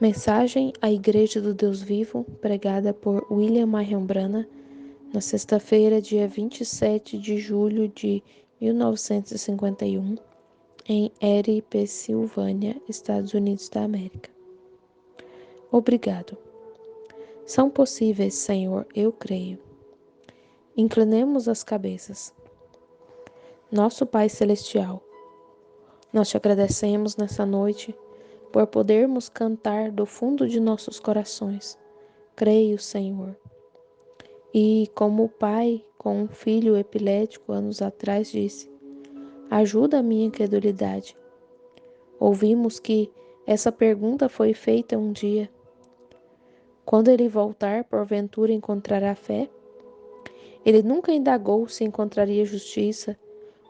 Mensagem à Igreja do Deus Vivo, pregada por William Marion Branham, na sexta-feira, dia 27 de julho de 1951, em Erie, Pensilvânia, Estados Unidos da América. Obrigado. São possíveis, Senhor, eu creio. Inclinemos as cabeças. Nosso Pai Celestial, nós te agradecemos nessa noite por podermos cantar do fundo de nossos corações. Creio, Senhor. E como o pai com um filho epilético anos atrás disse: ajuda a minha incredulidade. Ouvimos que essa pergunta foi feita um dia. Quando ele voltar, porventura encontrará fé? Ele nunca indagou se encontraria justiça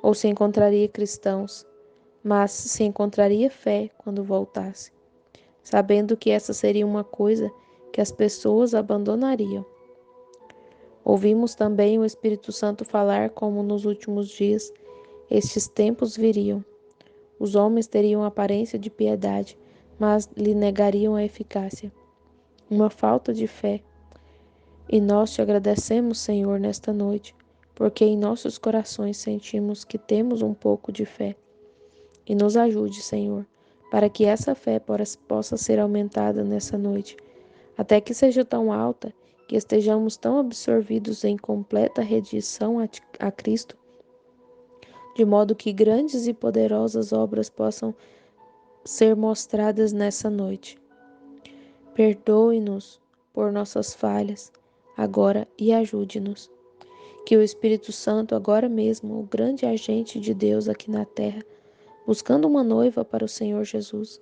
ou se encontraria cristãos, mas se encontraria fé quando voltasse, sabendo que essa seria uma coisa que as pessoas abandonariam. Ouvimos também o Espírito Santo falar como nos últimos dias estes tempos viriam. Os homens teriam aparência de piedade, mas lhe negariam a eficácia. Uma falta de fé. E nós te agradecemos, Senhor, nesta noite, porque em nossos corações sentimos que temos um pouco de fé. E nos ajude, Senhor, para que essa fé possa ser aumentada nessa noite, até que seja tão alta que estejamos tão absorvidos em completa rendição a Cristo, de modo que grandes e poderosas obras possam ser mostradas nessa noite. Perdoe-nos por nossas falhas, agora, e ajude-nos. Que o Espírito Santo, agora mesmo, o grande agente de Deus aqui na terra, buscando uma noiva para o Senhor Jesus,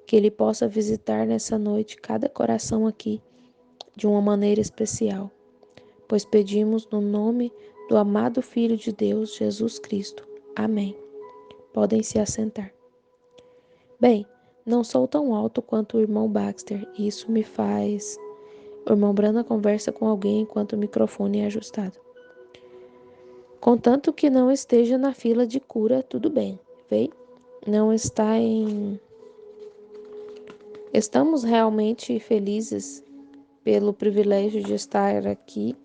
que Ele possa visitar nessa noite cada coração aqui, de uma maneira especial, pois pedimos no nome do amado Filho de Deus, Jesus Cristo. Amém. Podem se assentar. Bem, não sou tão alto quanto o irmão Baxter, e isso me faz... O irmão Branham conversa com alguém enquanto o microfone é ajustado. Contanto que não esteja na fila de cura, tudo bem, vê? Não está em... Estamos realmente felizes pelo privilégio de estar aqui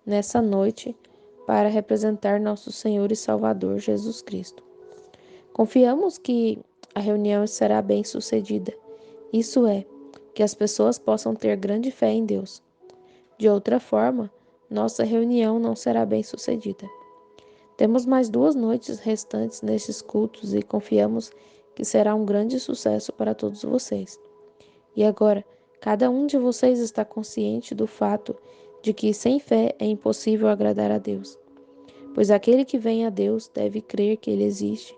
nessa noite para representar nosso Senhor e Salvador Jesus Cristo. Confiamos que a reunião será bem sucedida, isso é, que as pessoas possam ter grande fé em Deus. De outra forma, nossa reunião não será bem sucedida. Temos mais 2 noites restantes nesses cultos e confiamos que será um grande sucesso para todos vocês. E agora, cada um de vocês está consciente do fato de que sem fé é impossível agradar a Deus. Pois aquele que vem a Deus deve crer que Ele existe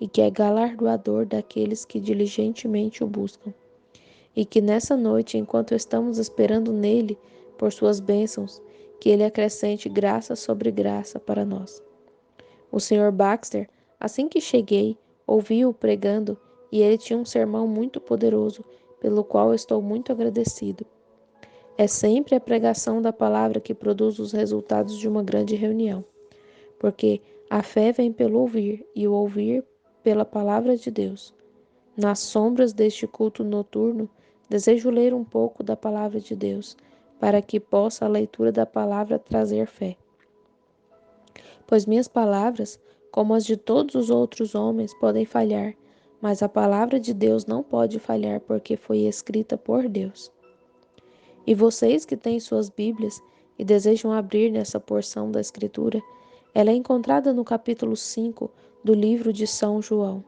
e que é galardoador daqueles que diligentemente o buscam. E que nessa noite, enquanto estamos esperando nele por suas bênçãos, que Ele acrescente graça sobre graça para nós. O Sr. Baxter, assim que cheguei, ouvi-o pregando e ele tinha um sermão muito poderoso, pelo qual estou muito agradecido. É sempre a pregação da palavra que produz os resultados de uma grande reunião, porque a fé vem pelo ouvir e o ouvir pela palavra de Deus. Nas sombras deste culto noturno, desejo ler um pouco da palavra de Deus, para que possa a leitura da palavra trazer fé. Pois minhas palavras, como as de todos os outros homens, podem falhar, mas a palavra de Deus não pode falhar porque foi escrita por Deus. E vocês que têm suas Bíblias e desejam abrir nessa porção da Escritura, ela é encontrada no capítulo 5 do livro de São João.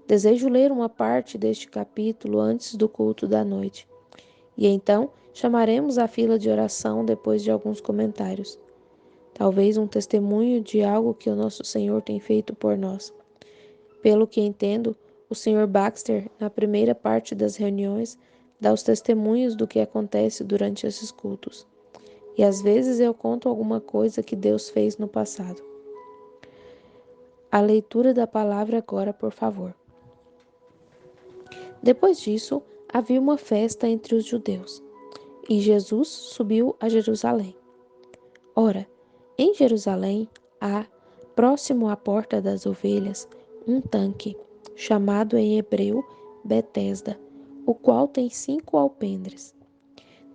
Desejo ler uma parte deste capítulo antes do culto da noite. E então chamaremos a fila de oração depois de alguns comentários. Talvez um testemunho de algo que o nosso Senhor tem feito por nós. Pelo que entendo, o Sr. Baxter, na primeira parte das reuniões, dá os testemunhos do que acontece durante esses cultos. E às vezes eu conto alguma coisa que Deus fez no passado. A leitura da palavra agora, por favor. Depois disso, havia uma festa entre os judeus, e Jesus subiu a Jerusalém. Ora, em Jerusalém há, próximo à porta das ovelhas, um tanque, chamado em hebreu Betesda, o qual tem 5 alpendres.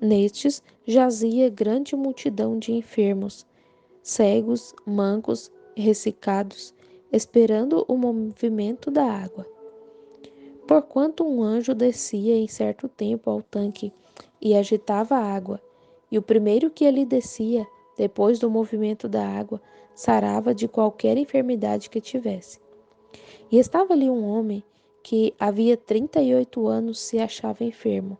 Nestes jazia grande multidão de enfermos, cegos, mancos, ressecados, esperando o movimento da água. Porquanto um anjo descia em certo tempo ao tanque e agitava a água, e o primeiro que ali descia, depois do movimento da água, sarava de qualquer enfermidade que tivesse. E estava ali um homem que havia 38 anos se achava enfermo.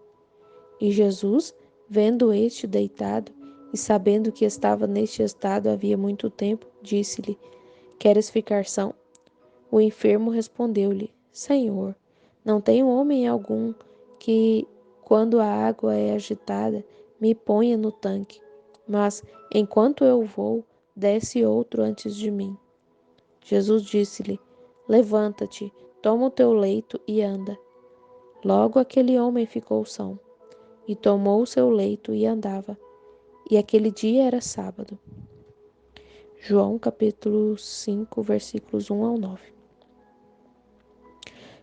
E Jesus, vendo este deitado, e sabendo que estava neste estado havia muito tempo, disse-lhe: Queres ficar são? O enfermo respondeu-lhe: Senhor, não tenho homem algum que, quando a água é agitada, me ponha no tanque, mas, enquanto eu vou, desce outro antes de mim. Jesus disse-lhe: Levanta-te, toma o teu leito e anda. Logo aquele homem ficou são, e tomou o seu leito e andava. E aquele dia era sábado. João capítulo 5, versículos 1 ao 9.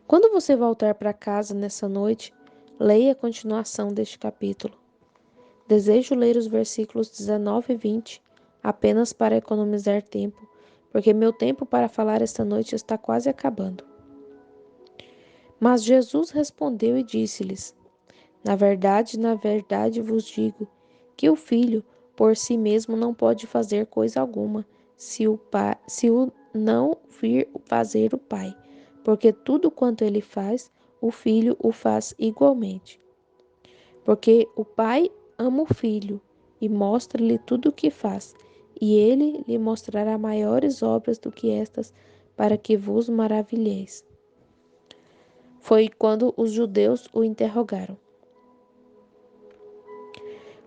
Quando você voltar para casa nessa noite, leia a continuação deste capítulo. Desejo ler os versículos 19 e 20 apenas para economizar tempo, porque meu tempo para falar esta noite está quase acabando. Mas Jesus respondeu e disse-lhes: na verdade vos digo que o filho por si mesmo não pode fazer coisa alguma, se o não vir fazer o pai, porque tudo quanto ele faz, o filho o faz igualmente. Porque o pai ama o filho e mostra-lhe tudo o que faz, e ele lhe mostrará maiores obras do que estas, para que vos maravilheis. Foi quando os judeus o interrogaram: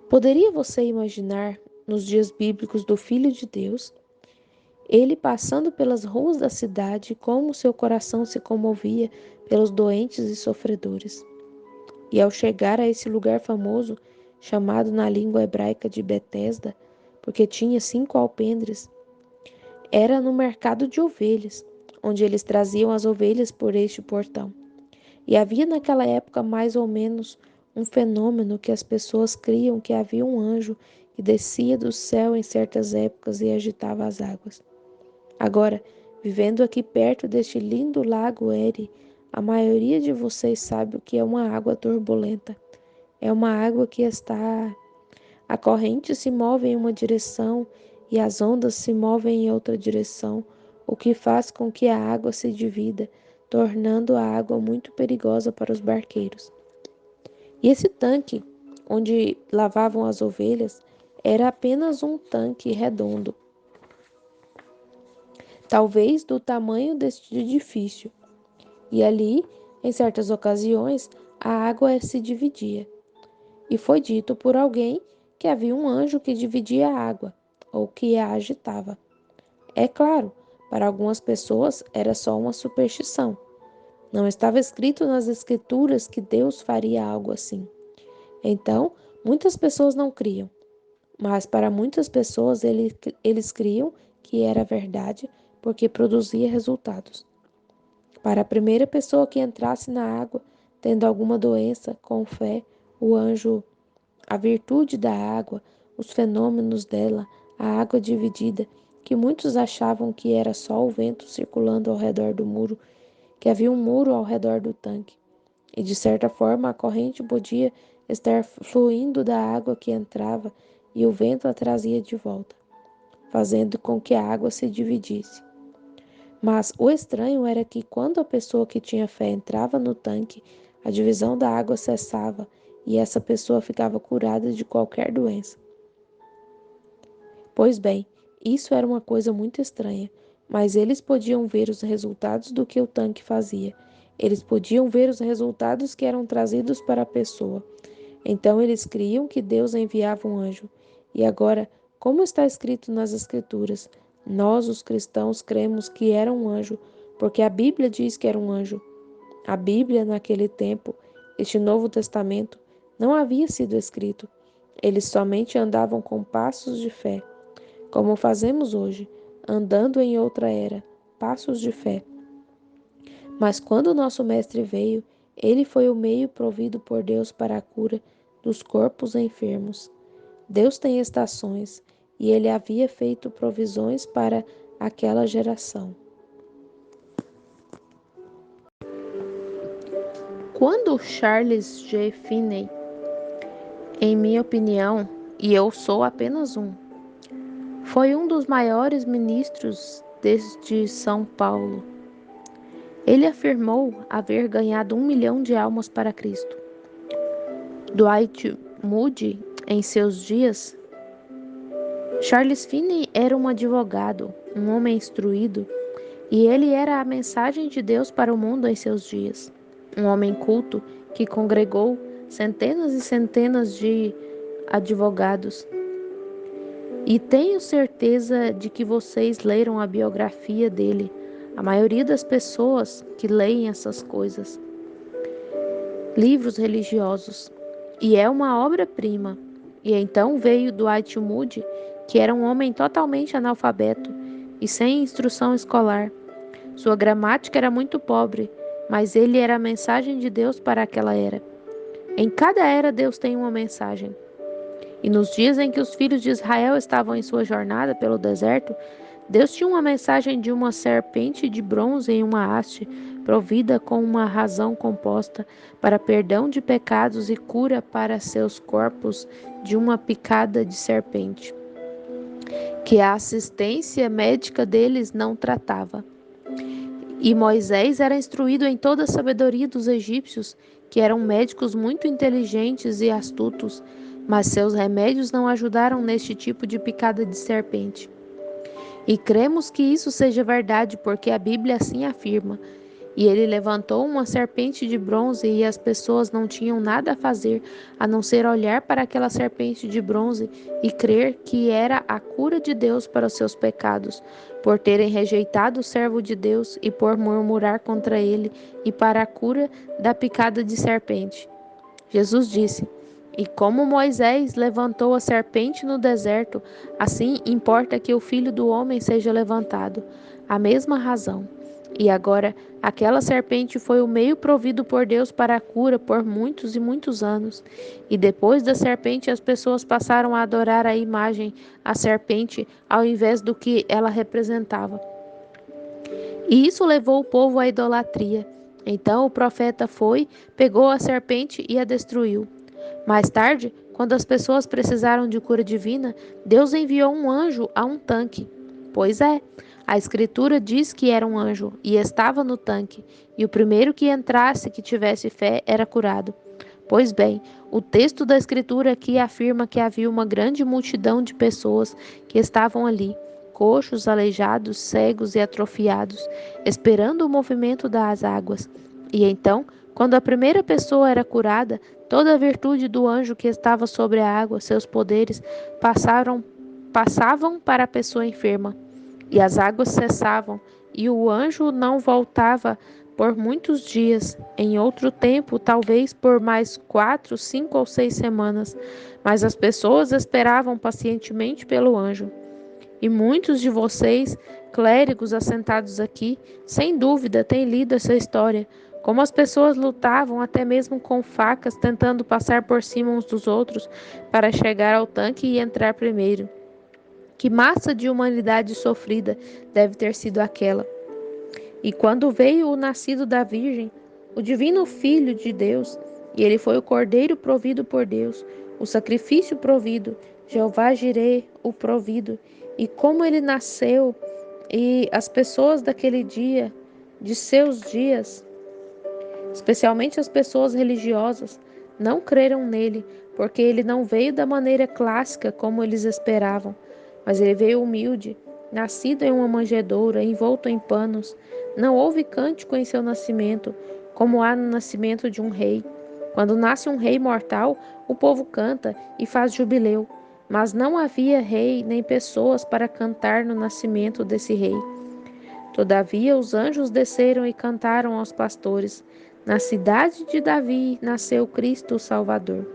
Poderia você imaginar, nos dias bíblicos do Filho de Deus, ele passando pelas ruas da cidade, como seu coração se comovia pelos doentes e sofredores? E ao chegar a esse lugar famoso, chamado na língua hebraica de Betesda, porque tinha 5 alpendres, era no mercado de ovelhas, onde eles traziam as ovelhas por este portão. E havia naquela época mais ou menos um fenômeno que as pessoas criam que havia um anjo que descia do céu em certas épocas e agitava as águas. Agora, vivendo aqui perto deste lindo lago Erie, a maioria de vocês sabe o que é uma água turbulenta. É uma água que está... A corrente se move em uma direção e as ondas se movem em outra direção, o que faz com que a água se divida, tornando a água muito perigosa para os barqueiros. E esse tanque, onde lavavam as ovelhas, era apenas um tanque redondo, talvez do tamanho deste edifício. E ali, em certas ocasiões, a água se dividia. E foi dito por alguém que havia um anjo que dividia a água, ou que a agitava. É claro, para algumas pessoas era só uma superstição. Não estava escrito nas Escrituras que Deus faria algo assim. Então, muitas pessoas não criam, mas para muitas pessoas eles criam que era verdade porque produzia resultados. Para a primeira pessoa que entrasse na água, tendo alguma doença, com fé, o anjo, a virtude da água, os fenômenos dela, a água dividida, que muitos achavam que era só o vento circulando ao redor do muro, que havia um muro ao redor do tanque. E de certa forma a corrente podia estar fluindo da água que entrava e o vento a trazia de volta, fazendo com que a água se dividisse. Mas o estranho era que quando a pessoa que tinha fé entrava no tanque, a divisão da água cessava e essa pessoa ficava curada de qualquer doença. Pois bem, isso era uma coisa muito estranha, mas eles podiam ver os resultados do que o tanque fazia. Eles podiam ver os resultados que eram trazidos para a pessoa. Então eles criam que Deus enviava um anjo. E agora, como está escrito nas Escrituras, nós, os cristãos, cremos que era um anjo, porque a Bíblia diz que era um anjo. A Bíblia, naquele tempo, este Novo Testamento, não havia sido escrito. Eles somente andavam com passos de fé, como fazemos hoje, andando em outra era, passos de fé. Mas quando o nosso Mestre veio, Ele foi o meio provido por Deus para a cura dos corpos enfermos. Deus tem estações, e ele havia feito provisões para aquela geração. Quando Charles G. Finney, em minha opinião, e eu sou apenas um, foi um dos maiores ministros desde São Paulo. Ele afirmou haver ganhado 1 milhão de almas para Cristo. Dwight Moody, em seus dias, Charles Finney era um advogado, um homem instruído, e ele era a mensagem de Deus para o mundo em seus dias. Um homem culto que congregou centenas e centenas de advogados. E tenho certeza de que vocês leram a biografia dele. A maioria das pessoas que leem essas coisas. Livros religiosos. E é uma obra-prima. E então veio Dwight Moody, que era um homem totalmente analfabeto e sem instrução escolar. Sua gramática era muito pobre, mas ele era a mensagem de Deus para aquela era. Em cada era Deus tem uma mensagem. E nos dias em que os filhos de Israel estavam em sua jornada pelo deserto, Deus tinha uma mensagem de uma serpente de bronze em uma haste, provida com uma razão composta para perdão de pecados e cura para seus corpos de uma picada de serpente, que a assistência médica deles não tratava. E Moisés era instruído em toda a sabedoria dos egípcios, que eram médicos muito inteligentes e astutos, mas seus remédios não ajudaram neste tipo de picada de serpente. E cremos que isso seja verdade, porque a Bíblia assim afirma. E ele levantou uma serpente de bronze, e as pessoas não tinham nada a fazer, a não ser olhar para aquela serpente de bronze e crer que era a cura de Deus para os seus pecados, por terem rejeitado o servo de Deus e por murmurar contra ele, e para a cura da picada de serpente. Jesus disse: E como Moisés levantou a serpente no deserto, assim importa que o Filho do Homem seja levantado. A mesma razão. E agora, aquela serpente foi o meio provido por Deus para a cura por muitos e muitos anos. E depois da serpente, as pessoas passaram a adorar a imagem, a serpente, ao invés do que ela representava. E isso levou o povo à idolatria. Então o profeta foi, pegou a serpente e a destruiu. Mais tarde, quando as pessoas precisaram de cura divina, Deus enviou um anjo a um tanque. Pois é, a Escritura diz que era um anjo e estava no tanque, e o primeiro que entrasse que tivesse fé era curado. Pois bem, o texto da Escritura aqui afirma que havia uma grande multidão de pessoas que estavam ali, coxos, aleijados, cegos e atrofiados, esperando o movimento das águas. E então, quando a primeira pessoa era curada, toda a virtude do anjo que estava sobre a água, seus poderes, passavam para a pessoa enferma. E as águas cessavam, e o anjo não voltava por muitos dias. Em outro tempo, talvez por mais 4, 5 ou 6 semanas. Mas as pessoas esperavam pacientemente pelo anjo. E muitos de vocês, clérigos assentados aqui, sem dúvida têm lido essa história. Como as pessoas lutavam até mesmo com facas, tentando passar por cima uns dos outros para chegar ao tanque e entrar primeiro. Que massa de humanidade sofrida deve ter sido aquela. E quando veio o nascido da Virgem, o divino Filho de Deus, e ele foi o cordeiro provido por Deus, o sacrifício provido, Jeová Jireh, o provido, e como ele nasceu, e as pessoas daquele dia, de seus dias, especialmente as pessoas religiosas, não creram nele, porque ele não veio da maneira clássica como eles esperavam, mas ele veio humilde, nascido em uma manjedoura, envolto em panos. Não houve cântico em seu nascimento, como há no nascimento de um rei. Quando nasce um rei mortal, o povo canta e faz jubileu, mas não havia rei nem pessoas para cantar no nascimento desse rei. Todavia os anjos desceram e cantaram aos pastores: Na cidade de Davi nasceu Cristo o Salvador.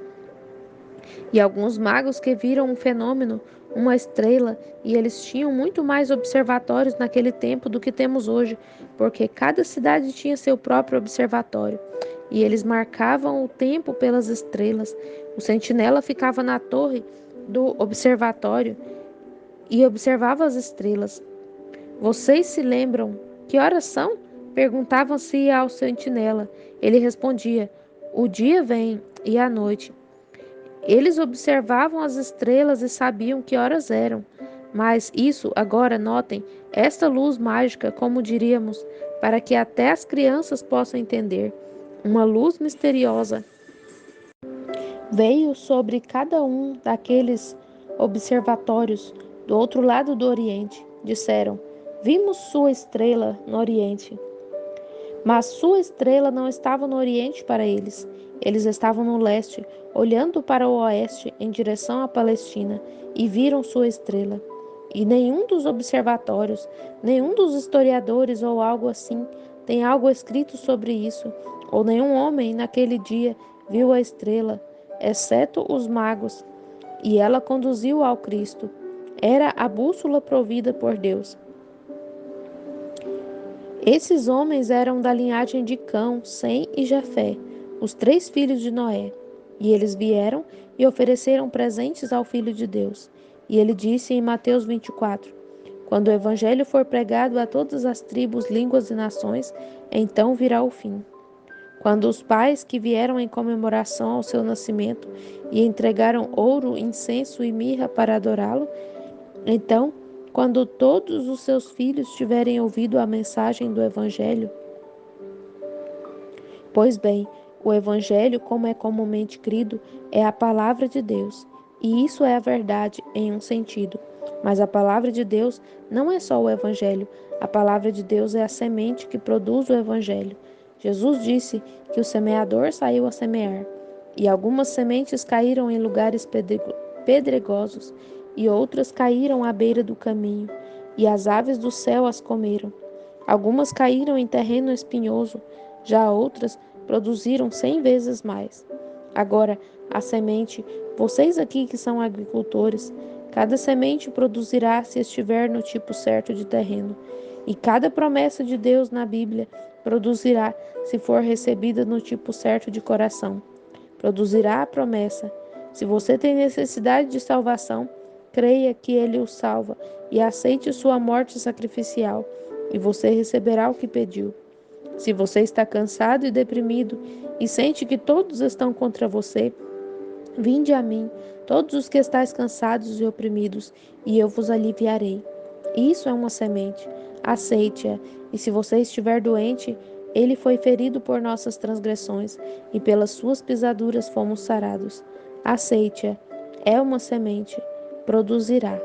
E alguns magos que viram um fenômeno, uma estrela, e eles tinham muito mais observatórios naquele tempo do que temos hoje, porque cada cidade tinha seu próprio observatório. e eles marcavam o tempo pelas estrelas. O sentinela ficava na torre do observatório e observava as estrelas. Vocês se lembram que horas são? Perguntavam-se ao sentinela. Ele respondia: o dia vem e a noite. Eles observavam as estrelas e sabiam que horas eram. Mas isso, agora notem, esta luz mágica, como diríamos, para que até as crianças possam entender. Uma luz misteriosa veio sobre cada um daqueles observatórios do outro lado do Oriente. Disseram: vimos sua estrela no Oriente. Mas sua estrela não estava no Oriente para eles. Eles estavam no leste, olhando para o oeste, em direção à Palestina, e viram sua estrela. E nenhum dos observatórios, nenhum dos historiadores ou algo assim, tem algo escrito sobre isso, ou nenhum homem naquele dia viu a estrela, exceto os magos, e ela conduziu ao Cristo. Era a bússola provida por Deus. Esses homens eram da linhagem de Cão, Sem e Jafé, os 3 filhos de Noé. E eles vieram e ofereceram presentes ao Filho de Deus. E ele disse em Mateus 24: quando o evangelho for pregado a todas as tribos, línguas e nações, então virá o fim. Quando os pais que vieram em comemoração ao seu nascimento e entregaram ouro, incenso e mirra para adorá-lo, então, quando todos os seus filhos tiverem ouvido a mensagem do Evangelho, pois bem, o Evangelho, como é comumente crido, é a palavra de Deus, e isso é a verdade em um sentido. Mas a palavra de Deus não é só o Evangelho, a palavra de Deus é a semente que produz o Evangelho. Jesus disse que o semeador saiu a semear, e algumas sementes caíram em lugares pedregosos, e outras caíram à beira do caminho, e as aves do céu as comeram. Algumas caíram em terreno espinhoso, já outras produziram 100 vezes mais. Agora, a semente, vocês aqui que são agricultores, cada semente produzirá se estiver no tipo certo de terreno, e cada promessa de Deus na Bíblia produzirá se for recebida no tipo certo de coração. Produzirá a promessa. Se você tem necessidade de salvação, creia que Ele o salva e aceite sua morte sacrificial, e você receberá o que pediu. Se você está cansado e deprimido e sente que todos estão contra você, vinde a mim, todos os que estáis cansados e oprimidos, e eu vos aliviarei. Isso é uma semente. Aceite-a, e se você estiver doente, ele foi ferido por nossas transgressões, e pelas suas pisaduras fomos sarados. Aceite-a. É uma semente. Produzirá.